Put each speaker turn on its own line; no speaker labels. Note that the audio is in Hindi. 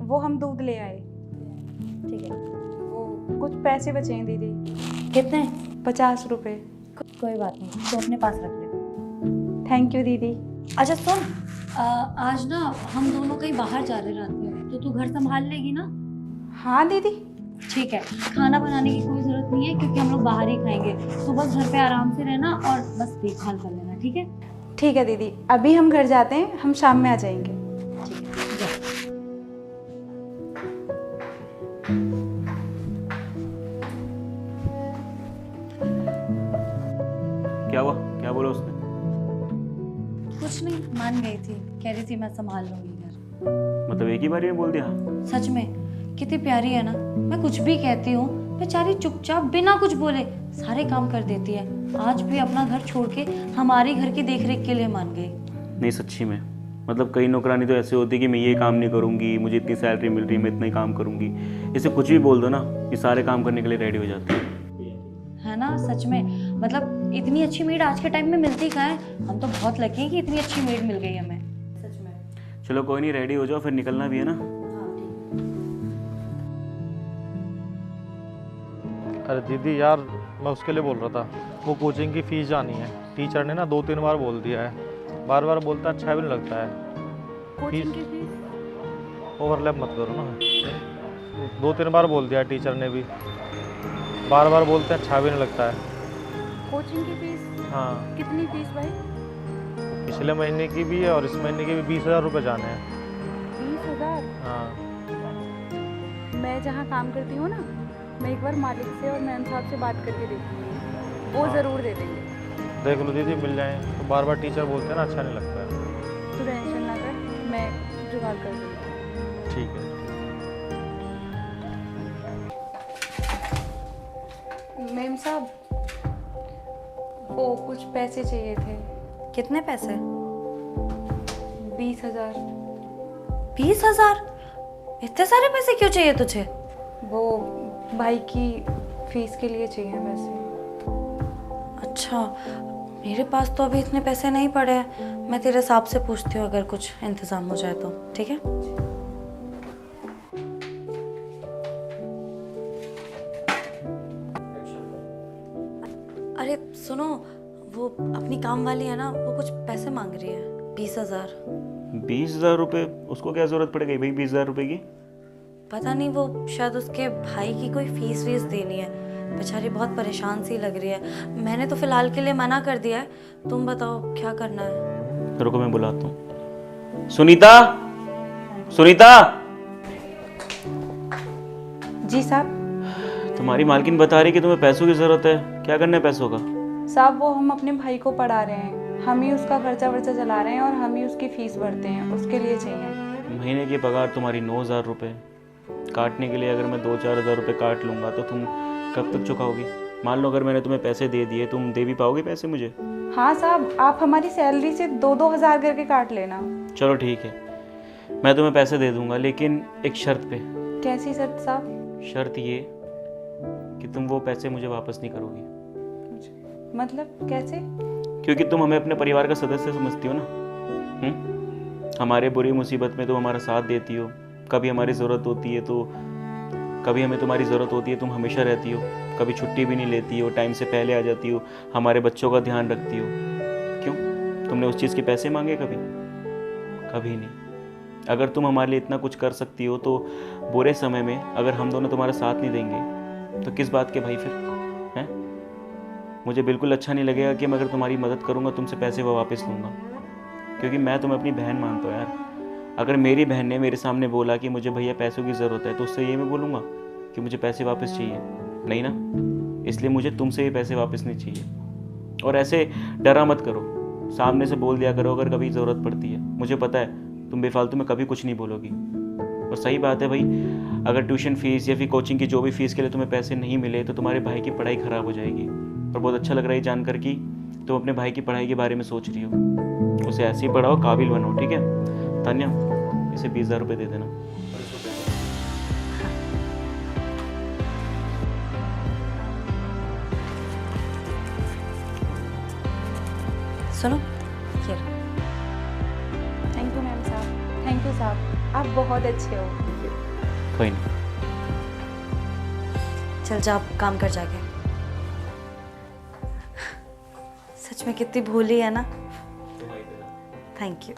वो हम दूध ले आए।
ठीक है।
वो कुछ पैसे बचे हैं दीदी।
कितने?
50 रुपए।
कोई बात नहीं, तो अपने पास रख ले।
थैंक यू दीदी।
अच्छा सुन, आज ना हम दोनों कहीं बाहर जा रहे रात में, तो तू घर संभाल लेगी ना?
हाँ दीदी।
ठीक है। खाना बनाने की कोई जरूरत नहीं है क्योंकि हम लोग बाहर ही खाएंगे। तो बस घर पे आराम से रहना और बस देखभाल कर लेना, ठीक है?
ठीक है दीदी, अभी हम घर जाते हैं, हम शाम में आ जाएंगे।
ठीक है, जा।
क्या हुआ? क्या बोला उसने?
कुछ नहीं, मान गई थी, कह रही थी मैं संभाल लूंगी घर।
मतलब एक ही बारी में बोल दिया?
सच में कितनी प्यारी है ना। मैं कुछ भी कहती हूँ बेचारी चुपचाप बिना कुछ बोले सारे काम कर देती है। आज भी अपना घर छोड़ के हमारे घर की देखरेख के लिए मान गई।
नहीं सच्ची में, मतलब कई नौकरानी तो ऐसे होती है कि मैं ये काम नहीं करूँगी, मुझे इतनी सैलरी मिल रही है, मैं इतना ही काम करूँगी। इसे कुछ भी बोल दो ना, ये सारे काम करने के लिए रेडी हो जाती
है ना? सच में, मतलब इतनी अच्छी मेड आज के टाइम में मिलती कहाँ है। हम तो बहुत लकी हैं कि इतनी अच्छी मेड मिल गई हमें। सच में।
चलो कोई नहीं, रेडी हो जाओ, फिर निकलना भी है ना।
अरे दीदी यार, मैं उसके लिए बोल रहा था, वो कोचिंग की फ़ीस जानी है। टीचर ने ना 2-3 बार बोल दिया है, बार बार बोलता है, अच्छा भी नहीं लगता है।
कोचिंग की फीस?
ओवरलैप मत करो ना। 2-3 बार बोल दिया है टीचर ने भी, बार बार बोलते हैं, अच्छा भी नहीं लगता है।
कोचिंग की फीस?
हाँ,
कितनी फीस भाई?
पिछले महीने की भी है और इस महीने के भी 20,000 रुपये जाने हैं।
20,000?
हाँ।
मैं जहाँ काम करती हूँ ना, मैं एक बार मालिक से और मैम साहब से बात करके देखूँगी, वो
हाँ।
ज़रूर दे देंगे।
देख लो दीदी, मिल जाए तो। बार बार टीचर बोलते हैं ना, अच्छा नहीं लगता है।
तू टेंशन ना कर, मैं जुगाड़ कर दूँगी।
ठीक है।
मैम साहब, वो कुछ पैसे चाहिए थे।
कितने पैसे?
20,000।
20,000? इतने सारे पैसे क्यों चाहिए तुझे?
वो भाई की फीस के लिए चाहिए वैसे।
अच्छा, मेरे पास तो अभी इतने पैसे नहीं पड़े हैं। मैं तेरे हिसाब से पूछती हूँ, अगर कुछ इंतजाम हो जाए तो। ठीक है? अरे सुनो, वो अपनी काम वाली है ना, वो कुछ पैसे मांग रही है। 20,000।
20,000 रुपये? उसको क्या ज़रूरत पड़ गई भाई 20,000 रुपये की?
पता नहीं, वो शायद उसके भाई की कोई फीस वीस देनी है। बेचारी बहुत परेशान सी लग रही है। मैंने तो फिलहाल के लिए मना कर दिया है। तुम बताओ क्या करना है?
रुको मैं बुलाता हूँ। सुनीता, सुनीता!
जी साहब।
तुम्हारी मालकिन बता रही कि तुम्हें पैसों की ज़रूरत है, क्या करना है पैसों का?
साहब, वो हम अपने भाई को पढ़ा रहे हैं, हम ही उसका खर्चा वर्चा चला रहे हैं और हम ही उसकी फीस भरते हैं, उसके लिए चाहिए।
महीने की पगार तुम्हारी 9,000 रुपये, काटने के लिए अगर मैं 2-4 हज़ार रुपये काट लूँगा तो तुम कब तक चुकाओगी? मान लो अगर मैंने तुम्हें पैसे दे दिए, तुम दे भी पाओगे पैसे मुझे?
हाँ साहब, आप हमारी सैलरी से 2-2 हज़ार करके काट लेना।
चलो ठीक है, मैं तुम्हें पैसे दे दूँगा, लेकिन एक शर्त पे।
कैसी शर्त साहब?
शर्त ये कि तुम वो पैसे मुझे वापस नहीं करोगी।
मतलब कैसे?
क्योंकि तुम हमें अपने परिवार का सदस्य समझती हो ना। हमारे बुरी मुसीबत में तुम हमारा साथ देती हो, कभी हमारी ज़रूरत होती है तो कभी हमें तुम्हारी ज़रूरत होती है, तुम हमेशा रहती हो, कभी छुट्टी भी नहीं लेती हो, टाइम से पहले आ जाती हो, हमारे बच्चों का ध्यान रखती हो। क्यों? तुमने उस चीज़ के पैसे मांगे कभी? कभी नहीं। अगर तुम हमारे लिए इतना कुछ कर सकती हो तो बुरे समय में अगर हम दोनों तुम्हारा साथ नहीं देंगे तो किस बात के भाई फिर? हैं? मुझे बिल्कुल अच्छा नहीं लगेगा कि मैं अगर तुम्हारी मदद करूँगा तुमसे पैसे वो वापस लूँगा, क्योंकि मैं तुम्हें अपनी बहन मानता हूँ यार। अगर मेरी बहन ने मेरे सामने बोला कि मुझे भैया पैसों की ज़रूरत है तो उससे ये मैं बोलूँगा कि मुझे पैसे वापस चाहिए? नहीं ना। इसलिए मुझे तुमसे ये पैसे वापस नहीं चाहिए। और ऐसे डरा मत करो, सामने से बोल दिया करो अगर कभी ज़रूरत पड़ती है। मुझे पता है तुम बेफालतू में कभी कुछ नहीं बोलोगी। और सही बात है भाई, अगर ट्यूशन फ़ीस या फिर कोचिंग की जो भी फ़ीस के लिए तुम्हें पैसे नहीं मिले तो तुम्हारे भाई की पढ़ाई ख़राब हो जाएगी। और बहुत अच्छा लग रहा है जानकर कि तुम अपने भाई की पढ़ाई के बारे में सोच रही हो। उसे ऐसे ही पढ़ाओ, काबिल बनो, ठीक है? तान्या, इसे 20,000 रुपये दे देना।
सुनो, ये
थैंक यू मैम साहब। थैंक यू साहब, आप बहुत अच्छे हो।
कोई नहीं।
चल जा अब काम कर जाके। सच में कितनी भोली है ना। Thank you.